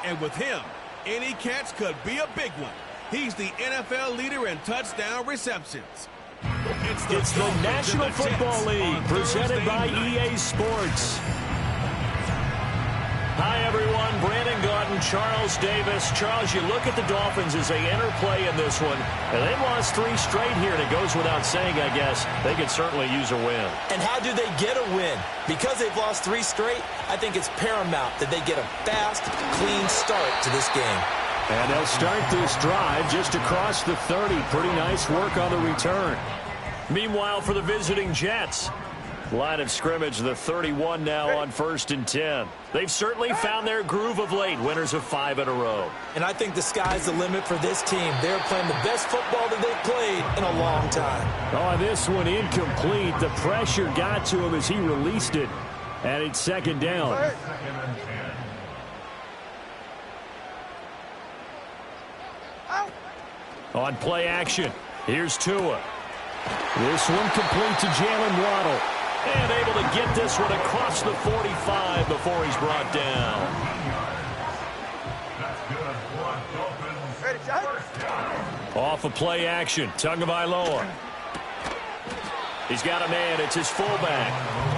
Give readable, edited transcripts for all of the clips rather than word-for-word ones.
And with him, any catch could be a big one. He's the NFL leader in touchdown receptions. It's the National Football League, presented by EA Sports. Hi, everyone. Brandon Gaudin, Charles Davis. Charles, you look at the Dolphins as they enter play in this one, and they've lost 3 straight here, and it goes without saying, I guess, they could certainly use a win. And how do they get a win? Because they've lost 3 straight, I think it's paramount that they get a fast, clean start to this game. And they'll start this drive just across the 30. Pretty nice work on the return. Meanwhile, for the visiting Jets, line of scrimmage, the 31 now on 1st and 10. They've certainly found their groove of late, winners of 5 in a row. And I think the sky's the limit for this team. They're playing the best football that they've played in a long time. Oh, this one incomplete. The pressure got to him as he released it. And it's 2nd down. On play action, here's Tua. This one complete to Jalen Waddle. And able to get this one across the 45 before he's brought down. Off of play action, Tagovailoa. He's got a man, it's his fullback.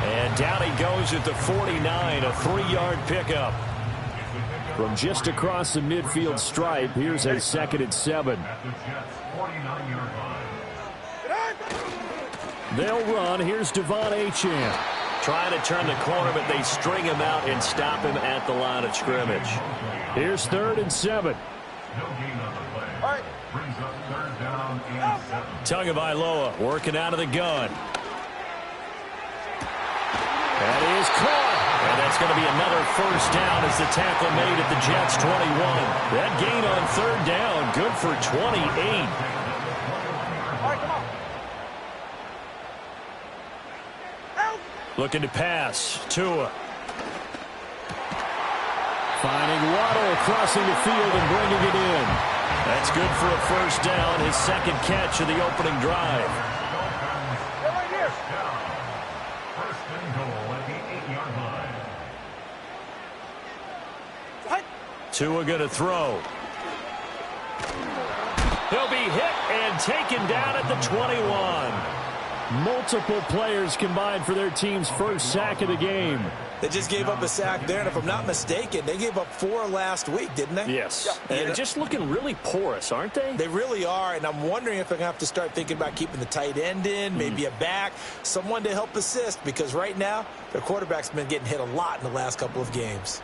And down he goes at the 49, a 3-yard pickup. From just across the midfield stripe, here's a 2nd and 7. They'll run. Here's Devon Achane. Trying to turn the corner, but they string him out and stop him at the line of scrimmage. Here's 3rd and 7. Tagovailoa working out of the gun. That is caught. And that's going to be another 1st down as the tackle made at the Jets' 21. That gain on 3rd down, good for 28. Looking to pass. Tua. Finding Waddle crossing the field and bringing it in. That's good for a 1st down, his 2nd catch of the opening drive. Tua going to throw. He'll be hit and taken down at the 21. Multiple players combined for their team's 1st sack of the game. They just gave up a sack there, and if I'm not mistaken, they gave up 4 last week, didn't they? Yes. Yeah. And just looking really porous, aren't they? They really are, and I'm wondering if they're going to have to start thinking about keeping the tight end in, maybe a back, someone to help assist, because right now, their quarterback's been getting hit a lot in the last couple of games.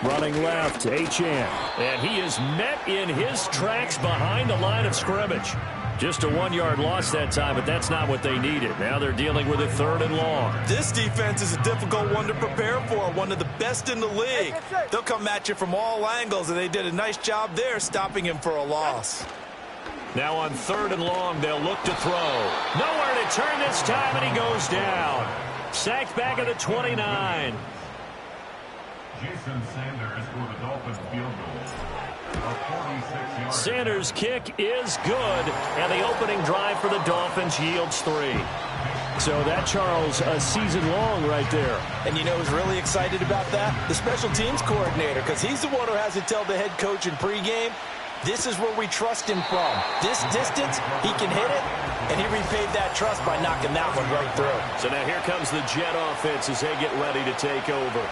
Running left, Achane. And he is met in his tracks behind the line of scrimmage. Just a 1-yard loss that time, but that's not what they needed. Now they're dealing with a 3rd and long. This defense is a difficult one to prepare for, one of the best in the league. They'll come at you from all angles, and they did a nice job there stopping him for a loss. Now on 3rd and long, they'll look to throw. Nowhere to turn this time, and he goes down. Sacked back at the 29. Jason Sanders for the Dolphins field goal. Sanders' kick is good, and the opening drive for the Dolphins yields 3. So that, Charles, a season long right there. And you know who's really excited about that? The special teams coordinator, because he's the one who has to tell the head coach in pregame, this is where we trust him from. This distance, he can hit it, and he repaid that trust by knocking that one right through. So now here comes the Jet offense as they get ready to take over.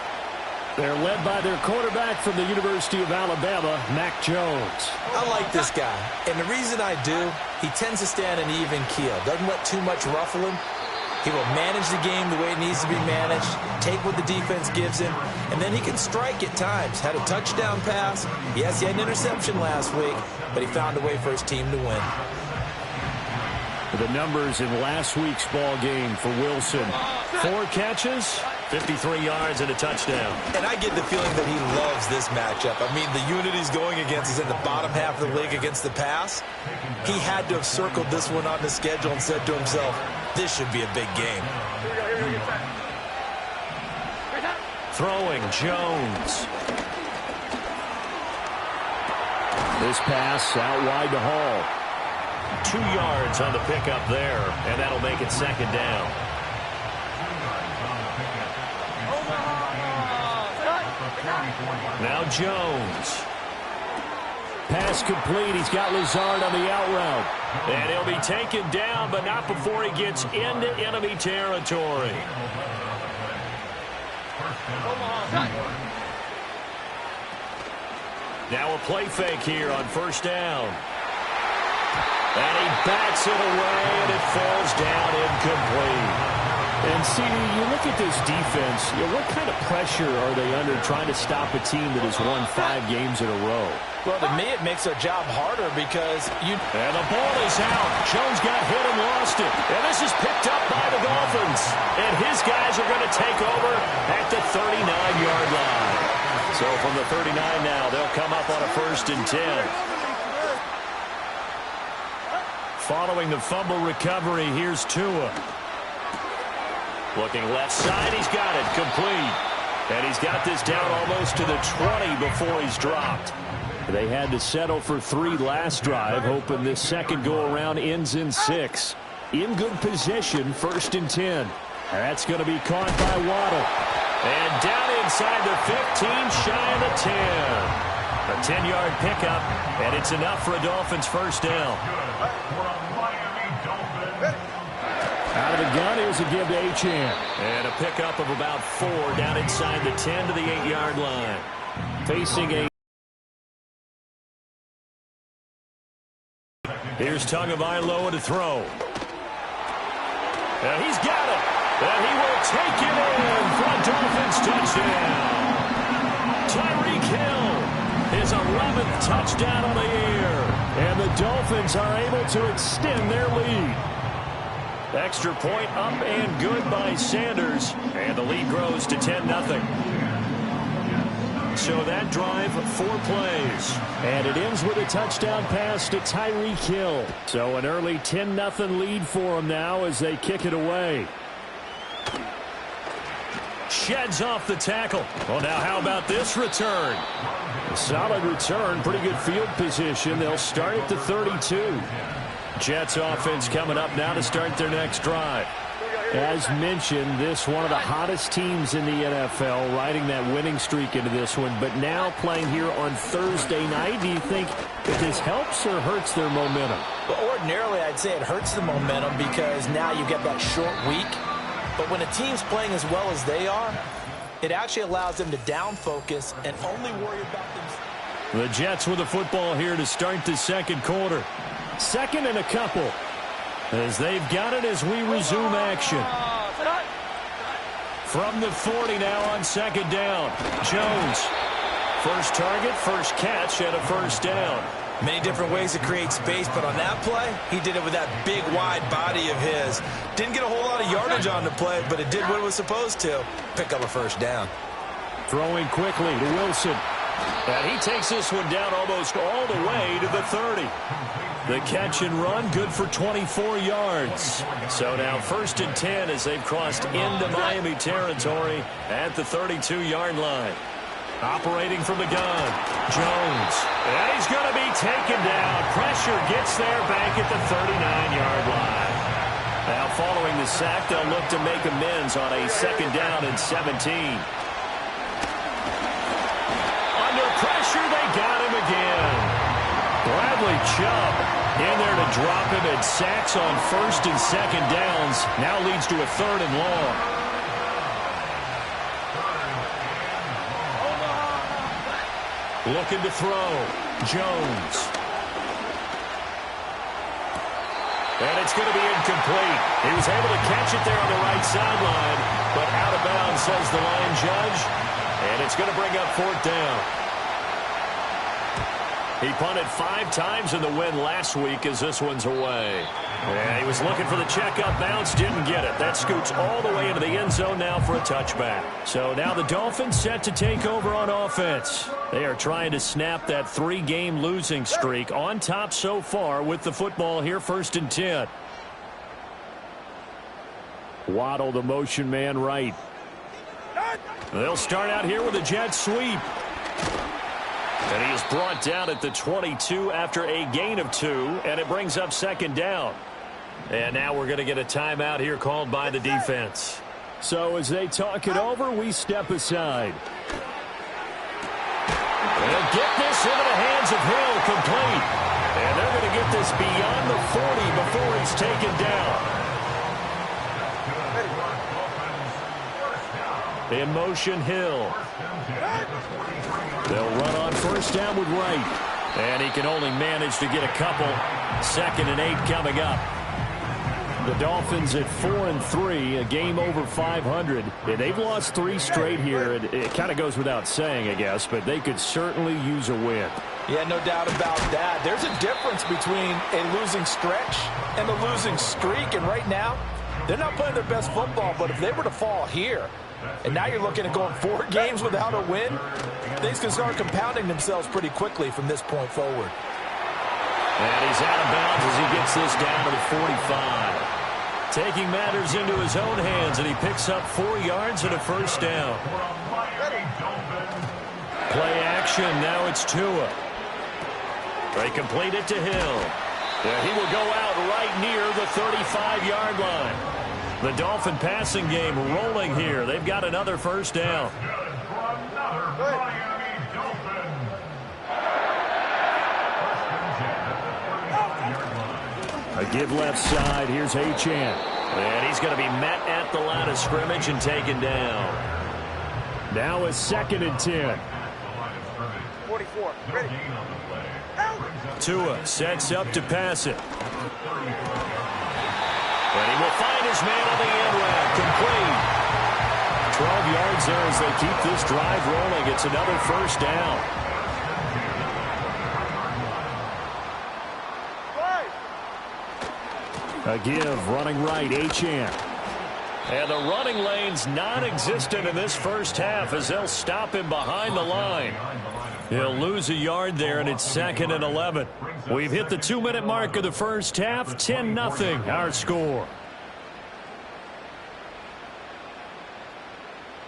They're led by their quarterback from the University of Alabama, Mac Jones. I like this guy, and the reason I do, he tends to stand an even keel. Doesn't let too much ruffle him. He will manage the game the way it needs to be managed, take what the defense gives him, and then he can strike at times. Had a touchdown pass. Yes, he had an interception last week, but he found a way for his team to win. The numbers in last week's ball game for Wilson. 4 catches, 53 yards, and a touchdown. And I get the feeling that he loves this matchup. I mean, the unit he's going against is in the bottom half of the league against the pass. He had to have circled this one on the schedule and said to himself, this should be a big game. Throwing, Jones. This pass out wide to Hall. 2 yards on the pickup there, and that'll make it 2nd down. Now Jones. Pass complete. He's got Lazard on the out route. And he'll be taken down, but not before he gets into enemy territory. Now a play fake here on first down. And he backs it away, and it falls down incomplete. And, CD, you look at this defense, what kind of pressure are they under trying to stop a team that has won 5 games in a row? Well, to me, it makes their job harder because you... And the ball is out. Jones got hit and lost it. And this is picked up by the Dolphins. And his guys are going to take over at the 39-yard line. So from the 39 now, they'll come up on a 1st and 10. Following the fumble recovery, here's Tua. Looking left side, he's got it, complete. And he's got this down almost to the 20 before he's dropped. They had to settle for 3 last drive, hoping this second go-around ends in 6. In good position, 1st and 10. That's going to be caught by Waddle. And down inside the 15, shy of the 10. A 10-yard pickup, and it's enough for a Dolphins 1st down. Out of the gun, here's a give to Achane. And a pickup of about 4 down inside the 10 to the 8-yard line. Facing a... Here's Tagovailoa to throw. And he's got it. And he will take it in for a Dolphins touchdown. Tyreek Hill, his 11th touchdown on the year. And the Dolphins are able to extend their lead. Extra point up and good by Sanders. And the lead grows to 10-0. So that drive, 4 plays. And it ends with a touchdown pass to Tyreek Hill. So an early 10-0 lead for them now as they kick it away. Sheds off the tackle. Well, now how about this return? A solid return, pretty good field position. They'll start at the 32. Jets offense coming up now to start their next drive. As mentioned, this one of the hottest teams in the NFL, riding that winning streak into this one, but now playing here on Thursday night. Do you think that this helps or hurts their momentum? Well, ordinarily, I'd say it hurts the momentum because now you get that short week. But when a team's playing as well as they are, it actually allows them to down focus and only worry about themselves. The Jets with the football here to start the second quarter. 2nd and a couple. As they've got it as we resume action. From the 40 now on 2nd down. Jones. First target, first catch, and a 1st down. Many different ways to create space, but on that play, he did it with that big, wide body of his. Didn't get a whole lot of yardage on the play, but it did what it was supposed to. Pick up a 1st down. Throwing quickly to Wilson. And he takes this one down almost all the way to the 30. The catch and run, good for 24 yards. So now 1st and 10 as they've crossed into Miami territory at the 32-yard line. Operating from the gun, Jones. And he's going to be taken down. Pressure gets there back at the 39-yard line. Now following the sack, they'll look to make amends on a 2nd down and 17. Under pressure, they got him again. Bradley Chubb in there to drop him, and sacks on 1st and 2nd downs. Now leads to a 3rd and long. Looking to throw. Jones. And it's going to be incomplete. He was able to catch it there on the right sideline, but out of bounds, says the line judge. And it's going to bring up 4th down. He punted 5 times in the win last week as this one's away. And he was looking for the checkup bounce, didn't get it. That scoots all the way into the end zone now for a touchback. So now the Dolphins set to take over on offense. They are trying to snap that 3-game losing streak, on top so far with the football here, 1st and 10. Waddle, the motion man right. They'll start out here with a jet sweep. And he is brought down at the 22 after a gain of 2, and it brings up 2nd down. And now we're going to get a timeout here called by the defense. So as they talk it over, we step aside. get this into the hands of Hill, complete. And they're going to get this beyond the 40 before he's taken down. In motion, Hill. They'll run on first down with Wright. And he can only manage to get a couple. 2nd and 8 coming up. The Dolphins at 4-3, a game over 500. And they've lost 3 straight here. It kind of goes without saying, I guess, but they could certainly use a win. Yeah, no doubt about that. There's a difference between a losing stretch and a losing streak. And right now, they're not playing their best football. But if they were to fall here, and now you're looking at going 4 games without a win, things can start compounding themselves pretty quickly from this point forward. And he's out of bounds as he gets this down to the 45. Taking matters into his own hands, and he picks up 4 yards and a first down. Play action, now it's Tua. They complete it to Hill. And he will go out right near the 35-yard line. The Dolphin passing game rolling here. They've got another first down. A give left side. Here's Achane. And he's going to be met at the line of scrimmage and taken down. Now a 2nd and 10. 44. Ready. Tua sets up to pass it. And he will find his man on the end route. Complete. 12 yards there as they keep this drive rolling. It's another first down. A give, running right, Achane. And the running lane's non-existent in this first half as they'll stop him behind the line. He'll lose a yard there, and it's 2nd and 11. We've hit the 2-minute mark of the first half. 10-0 our score.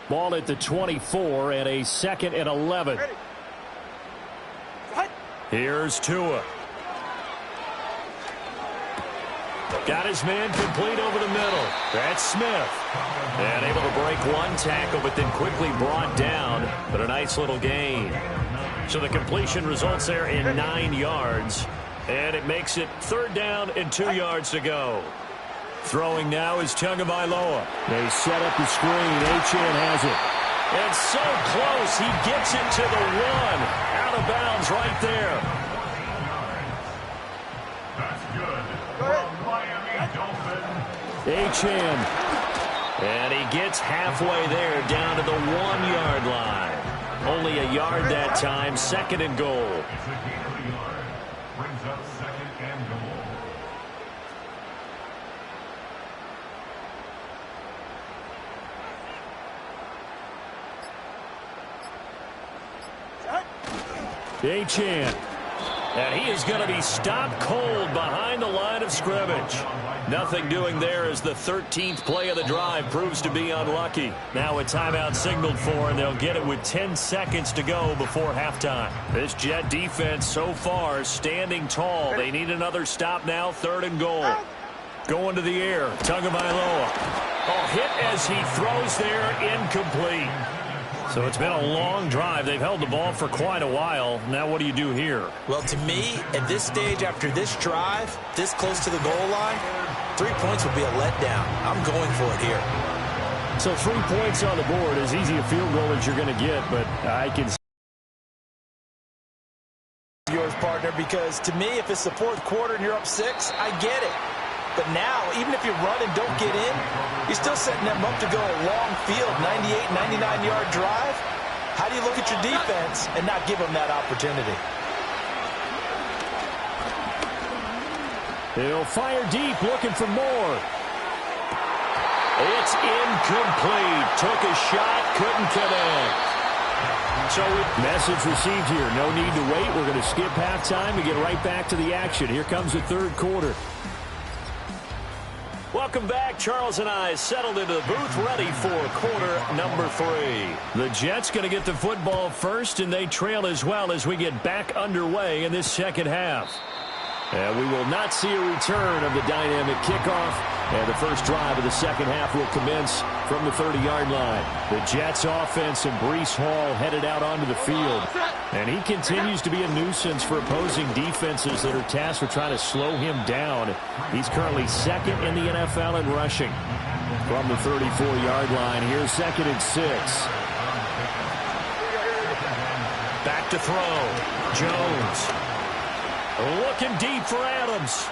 Ball at the 24 and a 2nd and 11. Here's Tua. Got his man complete over the middle. That's Smith. And able to break 1 tackle, but then quickly brought down. But a nice little gain. So the completion results there in 9 yards. And it makes it 3rd down and 2 yards to go. Throwing now is Tagovailoa. They set up the screen. Achane has it. And so close. He gets it to the 1. Out of bounds right there. Achane. And he gets halfway there down to the 1-yard line. Only a yard that time. 2nd and goal. Brings up 2nd and goal. Achane. And he is going to be stopped cold behind the line of scrimmage. Nothing doing there as the 13th play of the drive proves to be unlucky. Now a timeout signaled for, and they'll get it with 10 seconds to go before halftime. This Jet defense so far standing tall. They need another stop now, 3rd and goal. Going to the air, Tagovailoa. Oh, hit as he throws there, incomplete. So it's been a long drive. They've held the ball for quite a while. Now what do you do here? Well, to me, at this stage after this drive, this close to the goal line, 3 points would be a letdown. I'm going for it here. So 3 points on the board, as easy a field goal as you're going to get, but I can see yours, partner, because to me, if it's the 4th quarter and you're up 6, I get it. But now, even if you run and don't get in, you're still setting them up to go a long field, 98, 99-yard drive. How do you look at your defense and not give them that opportunity? He'll fire deep, looking for more. It's incomplete. Took a shot, couldn't connect. So message received here. No need to wait. We're going to skip halftime and get right back to the action. Here comes the 3rd quarter. Welcome back. Charles and I settled into the booth, ready for quarter number 3. The Jets going to get the football first, and they trail as well as we get back underway in this 2nd half. And we will not see a return of the dynamic kickoff And the first drive of the second half will commence from the 30-yard line. The Jets offense and Breece Hall headed out onto the field. And he continues to be a nuisance for opposing defenses that are tasked with trying to slow him down. He's currently second in the NFL in rushing. From the 34-yard line, here's 2nd and 6. Back to throw. Jones. Looking deep for Adams.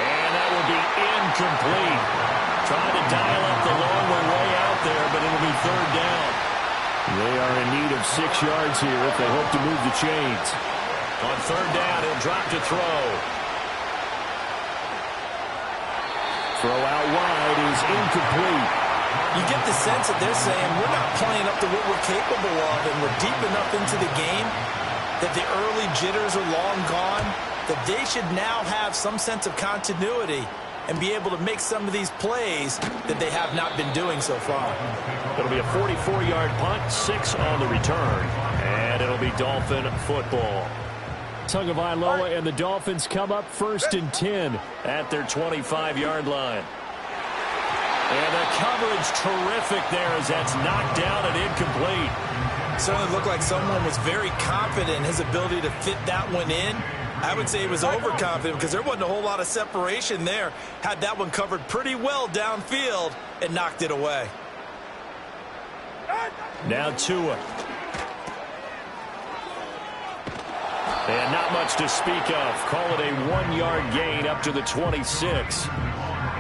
And that will be incomplete. Trying to dial up the long way out there, but it'll be 3rd down. They are in need of 6 yards here if they hope to move the chains. On 3rd down, he'll drop to throw. Throw out wide is incomplete. You get the sense that they're saying we're not playing up to what we're capable of, and we're deep enough into the game that the early jitters are long gone, that they should now have some sense of continuity and be able to make some of these plays that they have not been doing so far. It'll be a 44-yard punt, 6 on the return, and it'll be Dolphin football. Tagovailoa and the Dolphins come up 1st and 10 at their 25-yard line. And the coverage terrific there as that's knocked down and incomplete. Certainly looked like someone was very confident in his ability to fit that one in. I would say he was overconfident because there wasn't a whole lot of separation there. Had that one covered pretty well downfield and knocked it away. Now Tua. And not much to speak of. Call it a 1-yard gain up to the 26.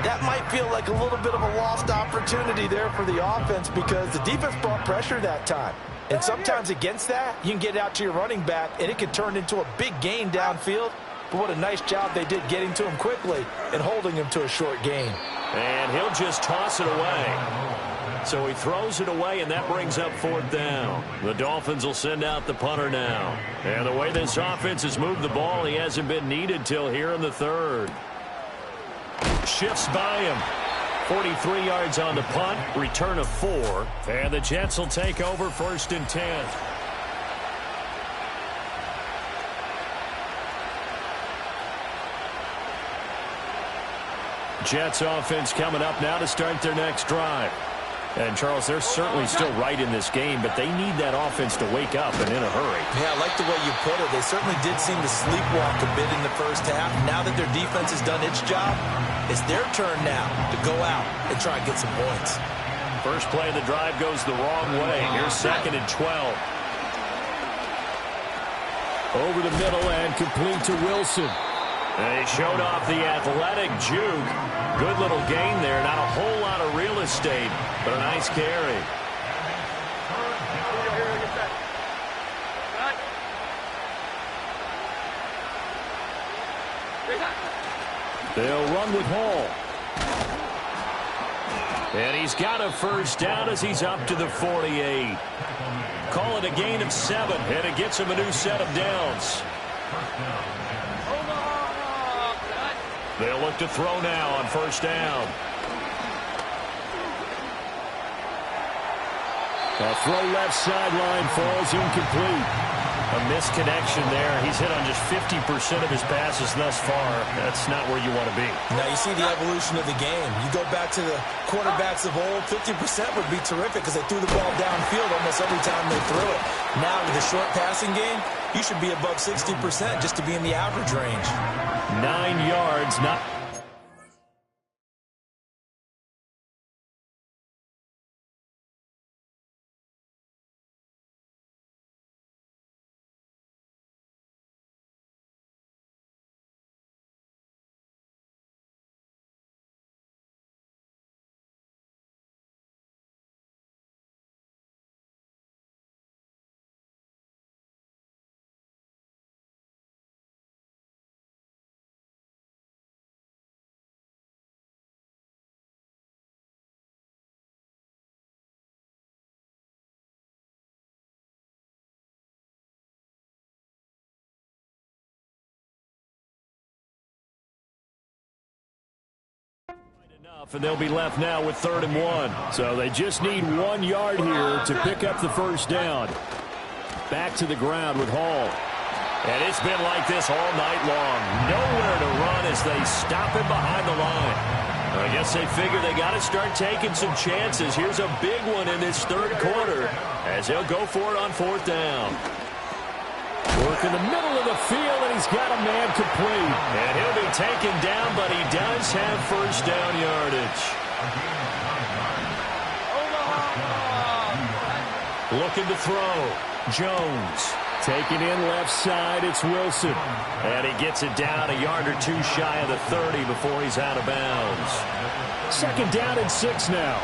That might feel like a little bit of a lost opportunity there for the offense because the defense brought pressure that time. And sometimes against that, you can get out to your running back, and it can turn into a big gain downfield. But what a nice job they did getting to him quickly and holding him to a short gain. And he'll just toss it away. So he throws it away, and that brings up 4th down. The Dolphins will send out the punter now. And the way this offense has moved the ball, he hasn't been needed till here in the 3rd. Shifts by him. 43 yards on the punt. Return of 4. And the Jets will take over 1st and 10. Jets offense coming up now to start their next drive. And, Charles, they're certainly still right in this game, but they need that offense to wake up and in a hurry. Yeah, I like the way you put it. They certainly did seem to sleepwalk a bit in the first half. Now that their defense has done its job, it's their turn now to go out and try and get some points. First play of the drive goes the wrong way. Here's 2nd and 12. Over the middle and complete to Wilson. And he showed off the athletic juke. Good little gain there. Not a whole lot of real estate, but a nice carry. They'll run with Hall. And he's got a first down as he's up to the 48. Call it a gain of 7, and it gets him a new set of downs. They'll look to throw now on 1st down. A throw left sideline falls incomplete. A misconnection there. He's hit on just 50% of his passes thus far. That's not where you want to be. Now you see the evolution of the game. You go back to the quarterbacks of old, 50% would be terrific because they threw the ball downfield almost every time they threw it. Now with the short passing game, you should be above 60% just to be in the average range. 9 yards, not... And they'll be left now with 3rd and 1. So they just need 1 yard here to pick up the first down. Back to the ground with Hall. And it's been like this all night long. Nowhere to run as they stop him behind the line. I guess they figure they got to start taking some chances. Here's a big one in this third quarter as they'll go for it on fourth down. Work in the middle of the field, and he's got a man complete. And he'll be taken down, but he does have first down yardage. Looking to throw. Jones. Taken in left side, it's Wilson. And he gets it down a yard or two shy of the 30 before he's out of bounds. Second down and 6 now.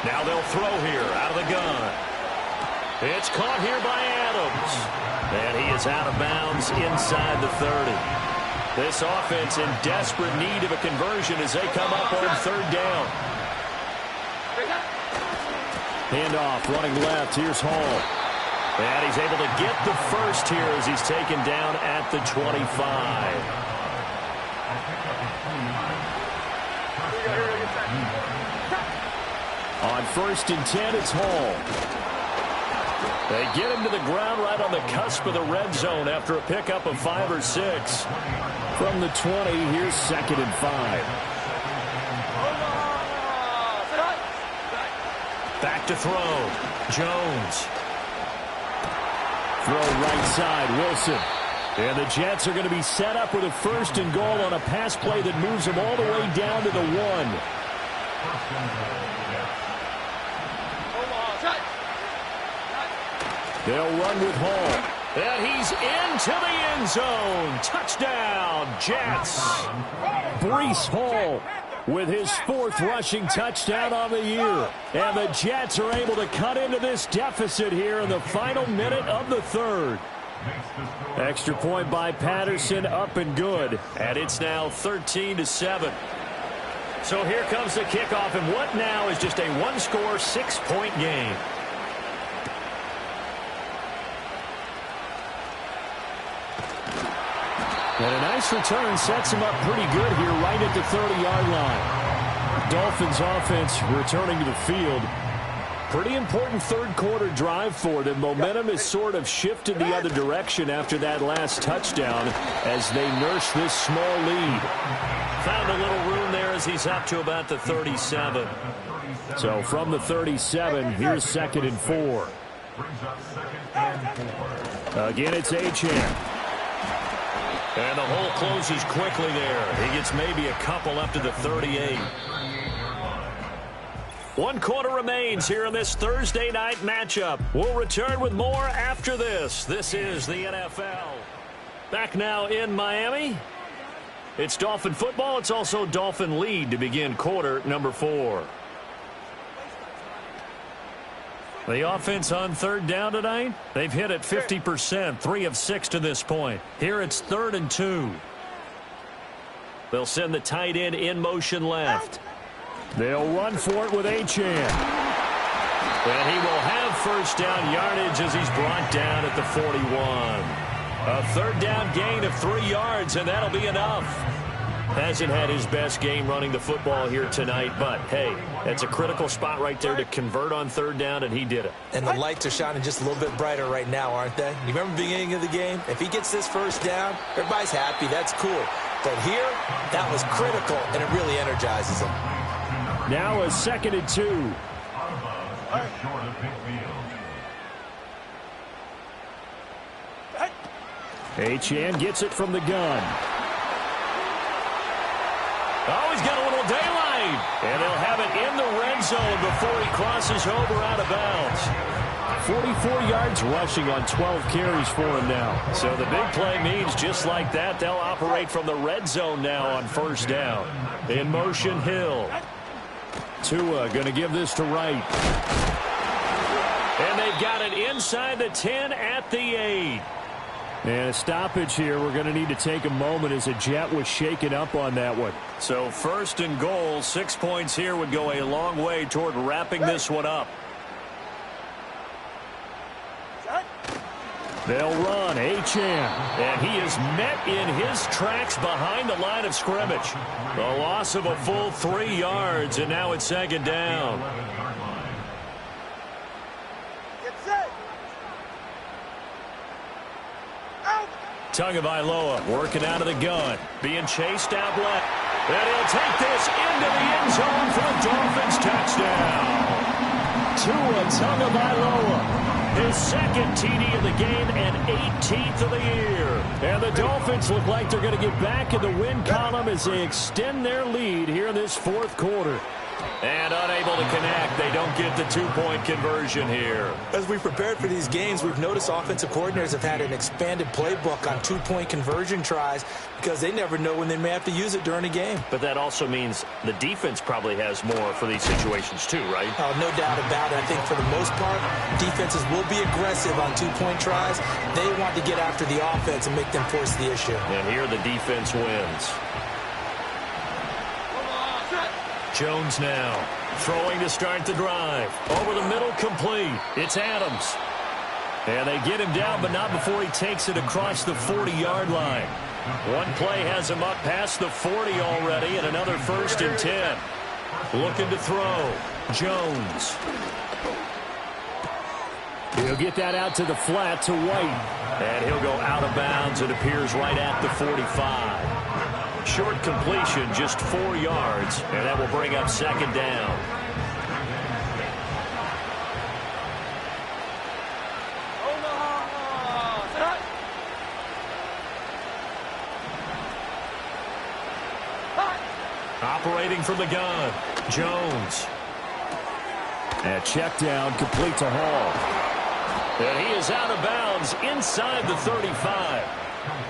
Now they'll throw here out of the gun. It's caught here by Adams. And he is out of bounds inside the 30. This offense in desperate need of a conversion as they come up on third down. Handoff, running left. Here's Hall. And he's able to get the first here as he's taken down at the 25. On first and 10, it's Hall. They get him to the ground right on the cusp of the red zone after a pickup of 5 or 6. From the 20, here's second and 5. Back to throw. Jones. Throw right side, Wilson. And the Jets are going to be set up with a first and goal on a pass play that moves them all the way down to the 1. They'll run with Hall. And he's into the end zone. Touchdown, Jets. Breece Hall with his 4th rushing touchdown on the year. And the Jets are able to cut into this deficit here in the final minute of the 3rd. Extra point by Patterson, up and good. And it's now 13-7. So here comes the kickoff, and what now is just a one-score, 6-point game. And a nice return sets him up pretty good here right at the 30-yard line. Dolphins offense returning to the field. Pretty important third quarter drive for them. Momentum has sort of shifted the other direction after that last touchdown as they nurse this small lead. Found a little room there as he's up to about the 37. So from the 37, here's second and 4. Again, it's Achane. And the hole closes quickly there. He gets maybe a couple up to the 38. 1 quarter remains here in this Thursday night matchup. We'll return with more after this. This is the NFL. Back now in Miami. It's Dolphin football. It's also Dolphin lead to begin quarter number 4. The offense on third down tonight, they've hit it 50%, 3 of 6 to this point. Here it's 3rd and 2. They'll send the tight end in motion left. They'll run for it with Achane. And he will have first down yardage as he's brought down at the 41. A third down gain of 3 yards, and that'll be enough. Hasn't had his best game running the football here tonight, but, hey, that's a critical spot right there to convert on third down, and he did it. And the lights are shining just a little bit brighter right now, aren't they? You remember the beginning of the game? If he gets this first down, everybody's happy. That's cool. But here, that was critical, and it really energizes him. Now a 2nd and 2. Achane gets it from the gun. Oh, he's got a little daylight. And they'll have it in the red zone before he crosses over out of bounds. 44 yards rushing on 12 carries for him now. So the big play means just like that, they'll operate from the red zone now on first down. In motion, Hill. Tua going to give this to Wright. And they've got it inside the 10 at the 8. And a stoppage here. We're going to need to take a moment as a Jet was shaken up on that one. So first and goal, 6 points here would go a long way toward wrapping this one up. They'll run H.M. And he is met in his tracks behind the line of scrimmage. The loss of a full 3 yards, and now it's second down. Tagovailoa working out of the gun. Being chased out left. And he'll take this into the end zone for the Dolphins touchdown. Tua Tagovailoa. His second TD of the game and 18th of the year. And the Dolphins look like they're going to get back in the win column as they extend their lead here in this fourth quarter. And unable to connect. They don't get the 2-point conversion here. As we prepared for these games, we've noticed offensive coordinators have had an expanded playbook on 2-point conversion tries because they never know when they may have to use it during a game. But that also means the defense probably has more for these situations too, right? Oh, no doubt about it. I think for the most part, defenses will be aggressive on 2-point tries. They want to get after the offense and make them force the issue. And here the defense wins. Jones now throwing to start the drive. Over the middle, complete. It's Adams. And they get him down, but not before he takes it across the 40-yard line. One play has him up past the 40 already, and another 1st and 10. Looking to throw. Jones. He'll get that out to the flat to White. And he'll go out of bounds. It appears right at the 45. Short completion, just 4 yards, and that will bring up second down. Operating from the gun, Jones. And check down, complete to Hall. And he is out of bounds inside the 35.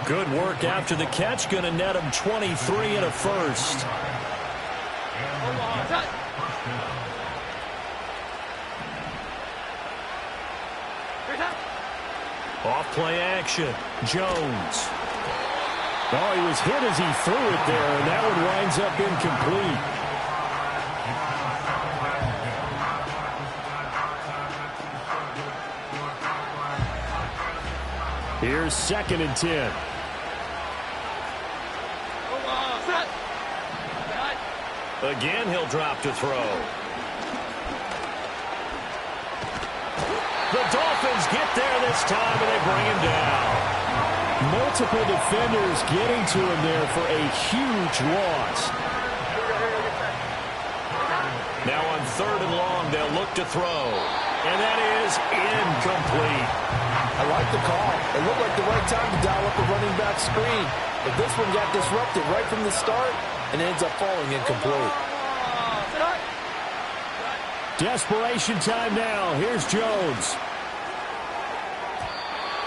Good work after the catch. Going to net him 23 and a first. Off play action. Jones. Oh, he was hit as he threw it there, and that one winds up incomplete. Here's 2nd and 10. Again, he'll drop to throw. The Dolphins get there this time, and they bring him down. Multiple defenders getting to him there for a huge loss. Now on 3rd and long, they'll look to throw. And that is incomplete. I like the call. It looked like the right time to dial up a running back screen. But this one got disrupted right from the start and ends up falling incomplete. Desperation time now. Here's Jones.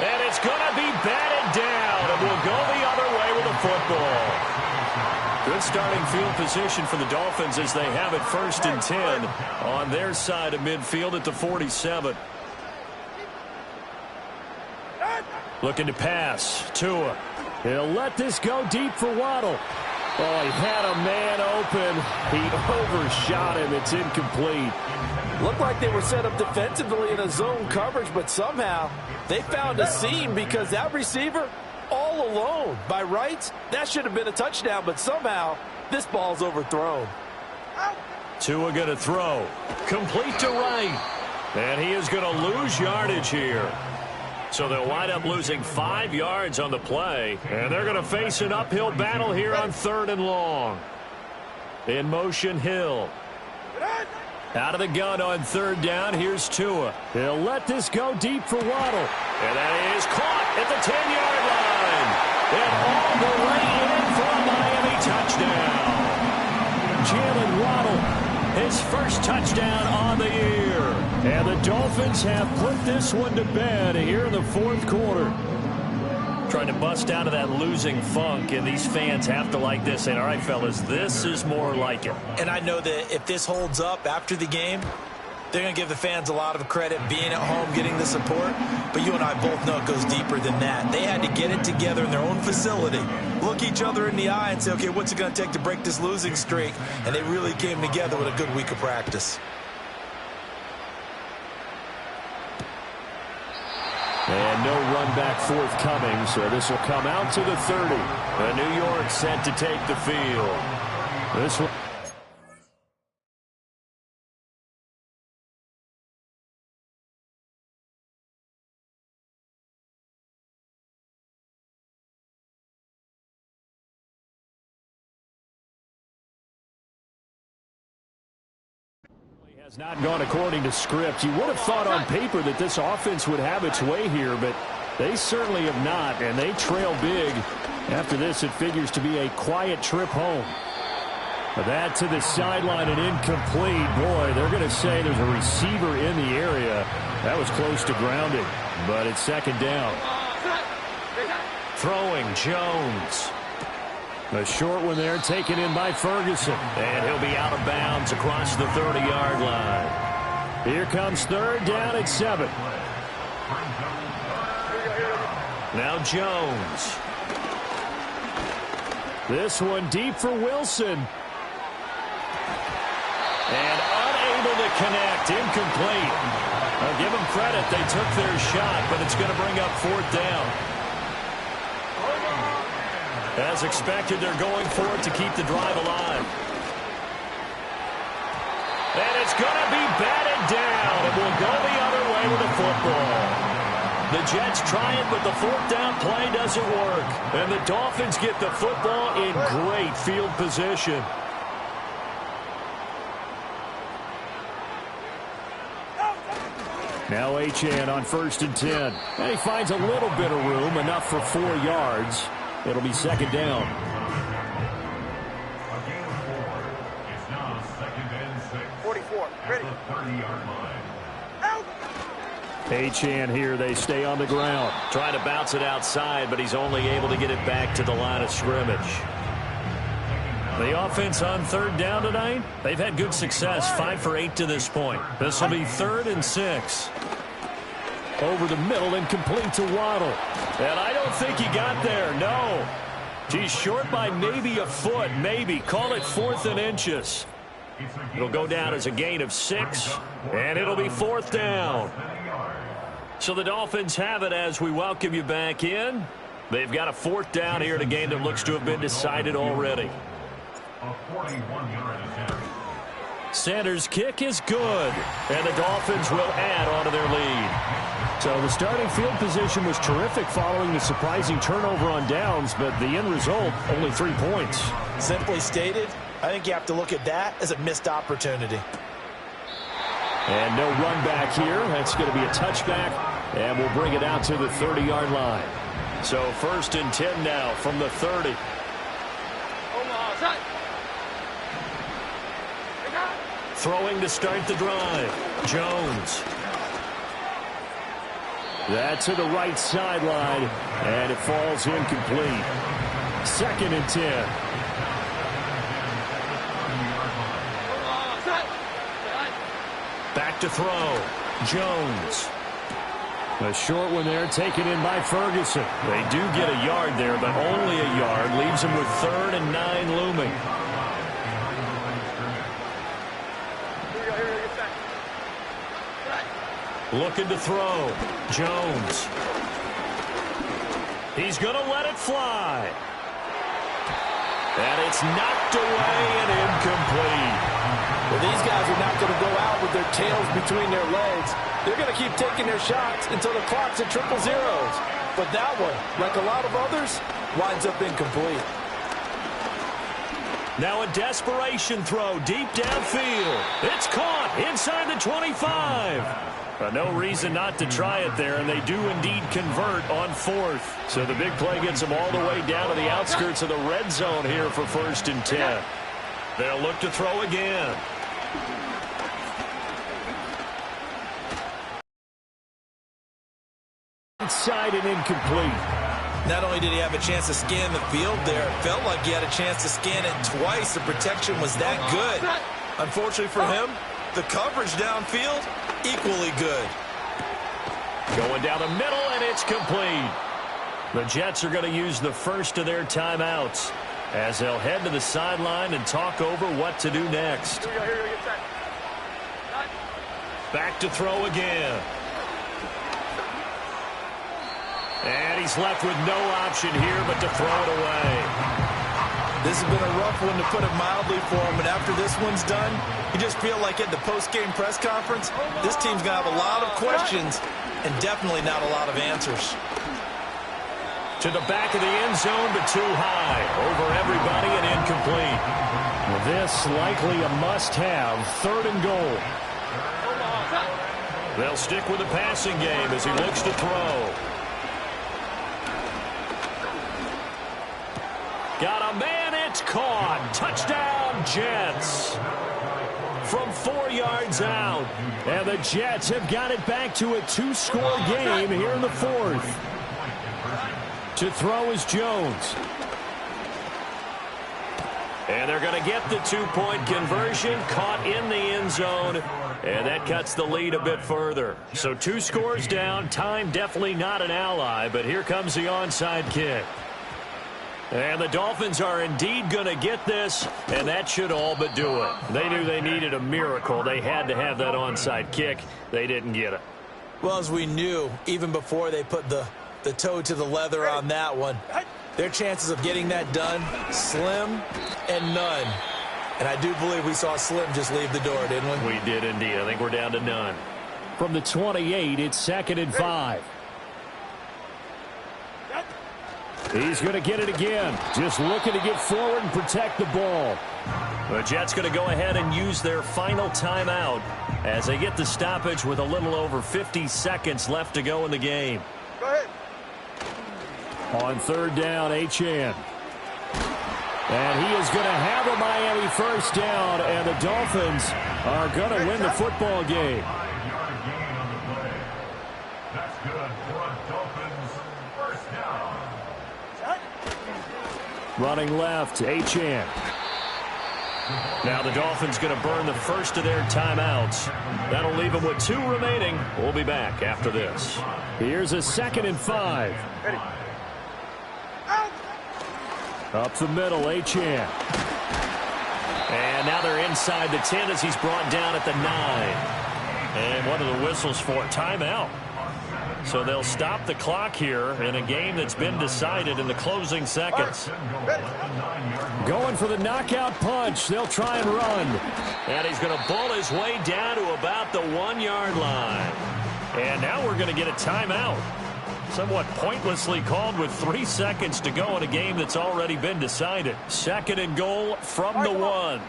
And it's going to be batted down. And we'll go the other way with the football. Good starting field position for the Dolphins as they have it 1st and 10 on their side of midfield at the 47. Looking to pass. Tua. He'll let this go deep for Waddle. Oh, he had a man open. He overshot him. It's incomplete. Looked like they were set up defensively in a zone coverage, but somehow they found a seam because that receiver all alone. By rights, that should have been a touchdown, but somehow this ball's overthrown. Tua going to throw. Complete to right. And he is going to lose yardage here. So they'll wind up losing 5 yards on the play. And they're going to face an uphill battle here on 3rd and long. In motion, Hill. Out of the gun on 3rd down. Here's Tua. He'll let this go deep for Waddle. And that is caught at the 10-yard line. And all the way in for a Miami touchdown. Jalen Waddle, his first touchdown on the year. And the Dolphins have put this one to bed here in the 4th quarter. Trying to bust out of that losing funk, and these fans have to like this. And all right, fellas, this is more like it. And I know that if this holds up after the game, they're going to give the fans a lot of credit being at home, getting the support. But you and I both know it goes deeper than that. They had to get it together in their own facility, look each other in the eye and say, okay, what's it going to take to break this losing streak? And they really came together with a good week of practice. And no run back forthcoming, so this will come out to the 30. And New York set to take the field. This one. Has not gone according to script. You would have thought on paper that this offense would have its way here, but they certainly have not, and they trail big. After this, it figures to be a quiet trip home. But that to the sideline and incomplete. Boy, they're going to say there's a receiver in the area. That was close to grounding, but it's second down. Throwing Jones. A short one there taken in by Ferguson. And he'll be out of bounds across the 30-yard line. Here comes third down at 7. Now Jones. This one deep for Wilson. And unable to connect. Incomplete. I'll give them credit. They took their shot, but it's going to bring up fourth down. As expected, they're going for it to keep the drive alive. And it's going to be batted down. It will go the other way with the football. The Jets try it, but the fourth down play doesn't work. And the Dolphins get the football in great field position. Now Achane on 1st and 10. And he finds a little bit of room, enough for 4 yards. It'll be second down. A gain of 4. It's now 2nd and 6. 44. Ready. At the 30-yard line. Out. Achane here. They stay on the ground. Trying to bounce it outside, but he's only able to get it back to the line of scrimmage. The offense on 3rd down tonight, they've had good success, 5 for 8 to this point. This will be 3rd and 6. Over the middle and complete to Waddle. And I don't think he got there, no. He's short by maybe a foot, maybe. Call it 4th and inches. It'll go down as a gain of 6, and it'll be 4th down. So the Dolphins have it as we welcome you back in. They've got a 4th down here in a game that looks to have been decided already. A 41-yard attempt. Sanders' kick is good, and the Dolphins will add on to their lead. So the starting field position was terrific following the surprising turnover on downs, but the end result, only 3 points. Simply stated, I think you have to look at that as a missed opportunity. And no run back here. That's going to be a touchback, and we'll bring it out to the 30-yard line. So 1st and 10 now from the 30. Throwing to start the drive. Jones. That to the right sideline, and it falls incomplete. 2nd and 10. Back to throw. Jones. A short one there taken in by Ferguson. They do get a yard there, but only a yard. Leaves them with 3rd and 9 looming. Looking to throw. Jones. He's going to let it fly. And it's knocked away and incomplete. Well, these guys are not going to go out with their tails between their legs. They're going to keep taking their shots until the clock's at triple zeros. But that one, like a lot of others, winds up incomplete. Now a desperation throw deep downfield. It's caught inside the 25. But no reason not to try it there, and they do indeed convert on 4th. So the big play gets them all the way down to the outskirts of the red zone here for 1st and 10. They'll look to throw again. Inside and incomplete. Not only did he have a chance to scan the field there, it felt like he had a chance to scan it twice. The protection was that good. Unfortunately for him, the coverage downfield, equally good. Going down the middle, and it's complete. The Jets are going to use the first of their timeouts as they'll head to the sideline and talk over what to do next. Back to throw again. And he's left with no option here but to throw it away. This has been a rough one, to put it mildly, for him. And after this one's done, you just feel like at the post-game press conference, this team's going to have a lot of questions and definitely not a lot of answers. To the back of the end zone, but too high. Over everybody and incomplete. Well, this likely a must-have. 3rd and goal. They'll stick with the passing game as he looks to throw. Got a man, it's caught. Touchdown, Jets. From 4 yards out. And the Jets have got it back to a 2-score game here in the 4th. To throw is Jones. And they're going to get the 2-point conversion, caught in the end zone, and that cuts the lead a bit further. So 2 scores down, time definitely not an ally, but here comes the onside kick. And the Dolphins are indeed going to get this, and that should all but do it. They knew they needed a miracle. They had to have that onside kick. They didn't get it. Well, as we knew, even before they put the toe to the leather on that one, their chances of getting that done, slim and none. And I do believe we saw Slim just leave the door, didn't we? We did indeed. I think we're down to none. From the 28, it's 2nd and 5. He's going to get it again. Just looking to get forward and protect the ball. The Jets going to go ahead and use their final timeout as they get the stoppage with a little over 50 seconds left to go in the game. Go ahead. On 3rd down, Achane. And he is going to have a Miami first down, and the Dolphins are going to win the football game. 5-yard gain on the play. That's good for a Dolphins first down. Running left, Achane. Now the Dolphins going to burn the first of their timeouts. That'll leave them with 2 remaining. We'll be back after this. Here's a 2nd and 5. Ready. Up the middle, Achane. And now they're inside the 10 as he's brought down at the 9. And what are the whistles for? Timeout. So they'll stop the clock here in a game that's been decided in the closing seconds. Going for the knockout punch. They'll try and run. And he's going to bull his way down to about the 1-yard line. And now we're going to get a timeout. Somewhat pointlessly called with 3 seconds to go in a game that's already been decided. 2nd and goal from the 1.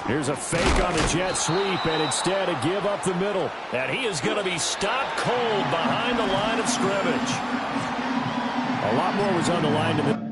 Here's a fake on the jet sweep, and instead a give up the middle. And he is going to be stopped cold behind the line of scrimmage. A lot more was on the line to the